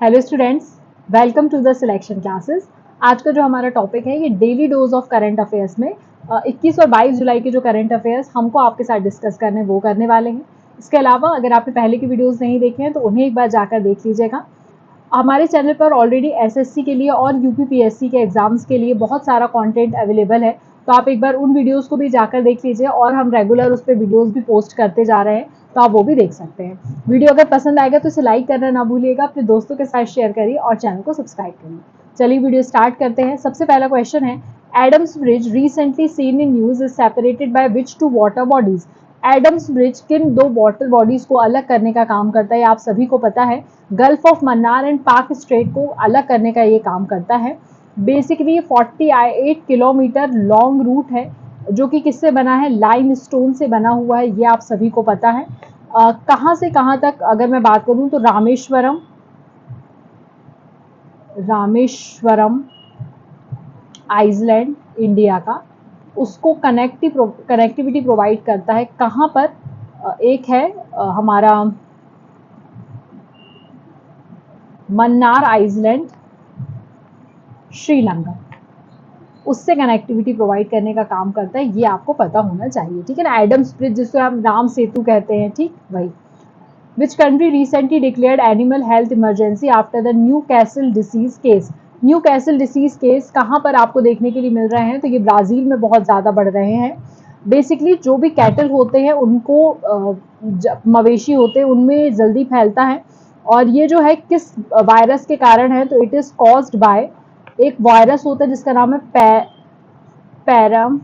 Hello students, welcome to the selection classes. आज का जो हमारा टॉपिक है ये daily dose of current affairs में 21 और 22 जुलाई के जो करंट अफेयर्स हमको आपके साथ डिस्कस करने वो करने वाले हैं। इसके अलावा अगर आपने पहले की वीडियोस नहीं देखे हैं तो उन्हें एक बार जाकर देख लीजिएगा। हमारे चैनल पर ऑलरेडी एसएससी के लिए और यूपीपीएससी के एग्जाम्स के लिए बहुत सारा कंटेंट अवेलेबल है, तो आप एक बार उन वीडियोस को भी जाकर देख लीजिए और हम रेगुलर उस पर वीडियोस भी पोस्ट करते जा रहे हैं, तो आप वो भी देख सकते हैं। वीडियो अगर पसंद आएगा तो इसे लाइक करना ना भूलिएगा, अपने दोस्तों के साथ शेयर करिए और चैनल को सब्सक्राइब करिए। चलिए वीडियो स्टार्ट करते हैं। सबसे पहला क्वेश्चन है, Adam's Bridge recently seen in news is separated by which two water bodies. Adam's Bridge किन दो वाटर बॉडीज को अलग करने का काम करता है, आप सभी को पता है। गल्फ ऑफ मन्नार एंड पाक स्ट्रेट को अलग करने का ये काम करता है। बेसिकली 48 किलोमीटर लॉन्ग रूट है जो कि किससे बना है, लाइम स्टोन से बना हुआ है, ये आप सभी को पता है। कहाँ से कहाँ तक अगर मैं बात करूं तो रामेश्वरम आइसलैंड इंडिया का, उसको कनेक्टिविटी प्रोवाइड करता है। कहाँ पर, एक है हमारा मन्नार आइसलैंड श्रीलंका, उससे कनेक्टिविटी प्रोवाइड करने का काम करता है, ये आपको पता होना चाहिए, ठीक है ना। एडम्स ब्रिज जिसको हम राम सेतु कहते हैं, ठीक वही। Which country recently declared animal health emergency after the new castle disease case. New castle disease case कहाँ पर आपको देखने के लिए मिल रहे हैं, तो ये ब्राजील में बहुत ज़्यादा बढ़ रहे हैं। बेसिकली जो भी कैटल होते हैं उनको, मवेशी होते हैं उनमें जल्दी फैलता है, और ये जो है किस वायरस के कारण है, तो इट इज़ कॉज्ड बाय एक वायरस होता है जिसका नाम है पैरामैक्सो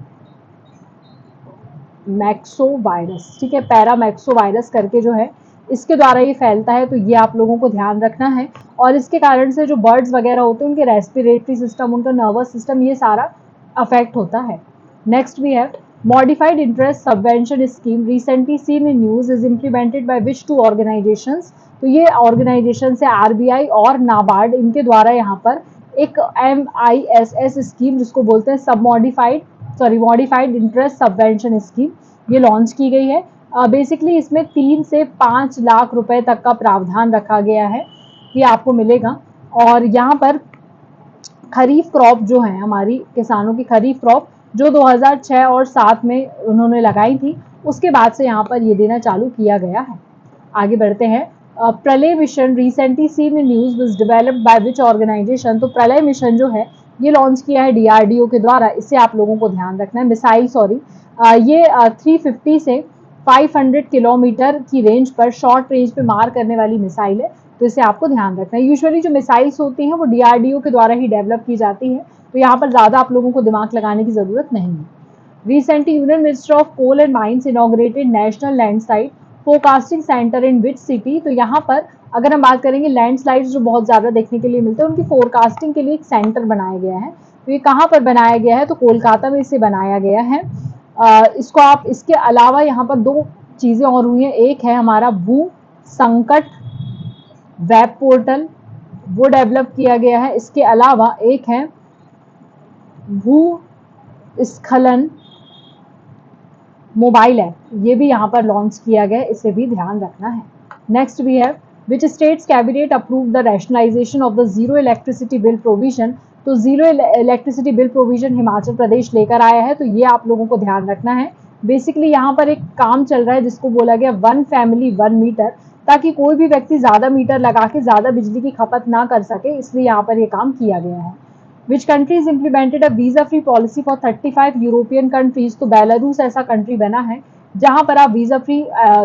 वायरस, ठीक है। पैरामैक्सो वायरस करके जो है इसके द्वारा ये फैलता है, तो ये आप लोगों को ध्यान रखना है। और इसके कारण से जो बर्ड्स वगैरह होते हैं उनके रेस्पिरेटरी सिस्टम, उनका नर्वस सिस्टम, ये सारा अफेक्ट होता है। Next we have modified interest subvention scheme recently seen in news is implemented by which two organisations. तो ये ऑर्गेनाइजेशन है आरबीआई और नाबार्ड, इनके द्वारा यहाँ पर एक MISS स्कीम जिसको बोलते हैं मॉडिफाइड इंटरेस्ट सबवेंशन स्कीम, ये लॉन्च की गई है। बेसिकली इसमें 3 से 5 लाख रुपए तक का प्रावधान रखा गया है, ये आपको मिलेगा। और यहाँ पर खरीफ क्रॉप जो है, हमारी किसानों की खरीफ क्रॉप जो 2006 और 7 में उन्होंने लगाई थी, उसके बाद से यहाँ पर ये देना चालू किया गया है। आगे बढ़ते हैं। Pralay mission recently seen in news was developed by which organisation. तो प्रलय मिशन जो है ये लॉन्च किया है DRDO के द्वारा, इससे आप लोगों को ध्यान रखना है। मिसाइल ये 350 से 500 किलोमीटर की रेंज पर, शॉर्ट रेंज पे मार करने वाली मिसाइल है, तो इसे आपको ध्यान रखना है। यूजुअली जो मिसाइल्स होती हैं वो DRDO के द्वारा ही डेवलप की जाती है, तो यहाँ पर ज़्यादा आप लोगों को दिमाग लगाने की ज़रूरत नहीं है। Recently union minister of coal and mines inaugurated national landslide forecasting centre in which city. तो यहाँ पर अगर हम बात करेंगे लैंडस्लाइड्स जो बहुत ज़्यादा देखने के लिए मिलते हैं, उनकी फोरकास्टिंग के लिए एक सेंटर बनाया गया है। तो ये कहाँ पर बनाया गया है, तो कोलकाता में इसे बनाया गया है। इसको आप, इसके अलावा यहाँ पर 2 चीज़ें और हुई हैं। एक है हमारा भू संकट वेब पोर्टल, वो डेवलप किया गया है। इसके अलावा एक है भू स्खलन मोबाइल ऐप, ये भी यहाँ पर लॉन्च किया गया है, इसे भी ध्यान रखना है। Next we have which states cabinet approve the rationalisation of the zero electricity bill provision. तो zero electricity bill provision Himachal Pradesh लेकर आया है, तो ये आप लोगों को ध्यान रखना है। बेसिकली यहाँ पर एक काम चल रहा है जिसको बोला गया 1 फैमिली 1 मीटर, ताकि कोई भी व्यक्ति ज़्यादा मीटर लगा के ज़्यादा बिजली की खपत ना कर सके, इसलिए यहाँ पर ये काम किया गया है। Which countries implemented a visa-free policy for 35 European countries. तो बेलारूस ऐसा कंट्री बना है जहां पर आप वीजा फ्री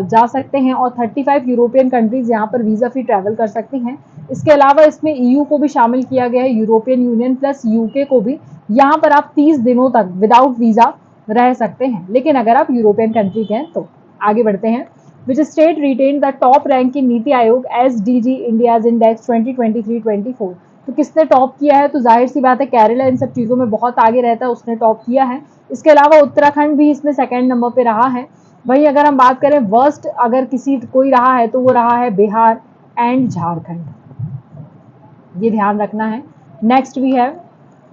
जा सकते हैं और 35 यूरोपियन कंट्रीज यहाँ पर वीजा फ्री ट्रैवल कर सकती हैं। इसके अलावा इसमें EU को भी शामिल किया गया है, यूरोपियन यूनियन प्लस UK को भी। यहाँ पर आप 30 दिनों तक विदाउट वीजा रह सकते हैं, लेकिन अगर आप यूरोपियन कंट्री के हैं तो। आगे बढ़ते हैं। Which state retain the top rank in NITI Aayog SDG India's index 2023-24। तो किसने टॉप किया है, तो जाहिर सी बात है केरला इन सब चीज़ों में बहुत आगे रहता है, उसने टॉप किया है। इसके अलावा उत्तराखंड भी इसमें सेकंड नंबर पे रहा है। वहीं अगर हम बात करें वर्स्ट अगर कोई रहा है तो वो रहा है बिहार एंड झारखंड, ये ध्यान रखना है। Next we have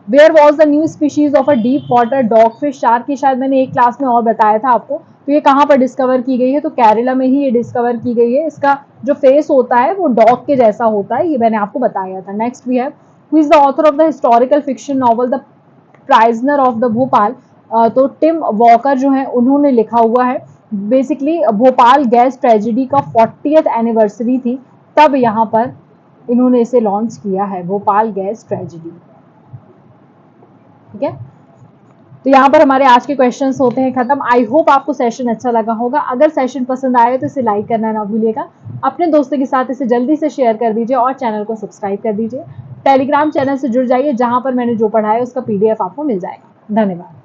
where was the new species of a deep water dog fish shark, की शायद मैंने एक क्लास में और बताया था आपको। तो ये कहाँ पर डिस्कवर की गई है, तो केरला में ही ये डिस्कवर की गई है। इसका जो फेस होता है वो डॉग के जैसा होता है, ये मैंने आपको बताया था। Next we have who is the author of the historical fiction novel the prisoner of the Bhopal. तो टिम वॉकर जो है उन्होंने लिखा हुआ है। बेसिकली भोपाल गैस ट्रेजिडी का 40th एनिवर्सरी थी, तब यहाँ पर इन्होंने इसे लॉन्च किया है, भोपाल गैस ट्रेजिडी। ठीक है, तो यहाँ पर हमारे आज के क्वेश्चंस होते हैं खत्म। आई होप आपको सेशन अच्छा लगा होगा। अगर सेशन पसंद आए तो इसे लाइक करना ना भूलिएगा, अपने दोस्तों के साथ इसे जल्दी से शेयर कर दीजिए और चैनल को सब्सक्राइब कर दीजिए। टेलीग्राम चैनल से जुड़ जाइए, जहां पर मैंने जो पढ़ा है उसका PDF आपको मिल जाएगा। धन्यवाद।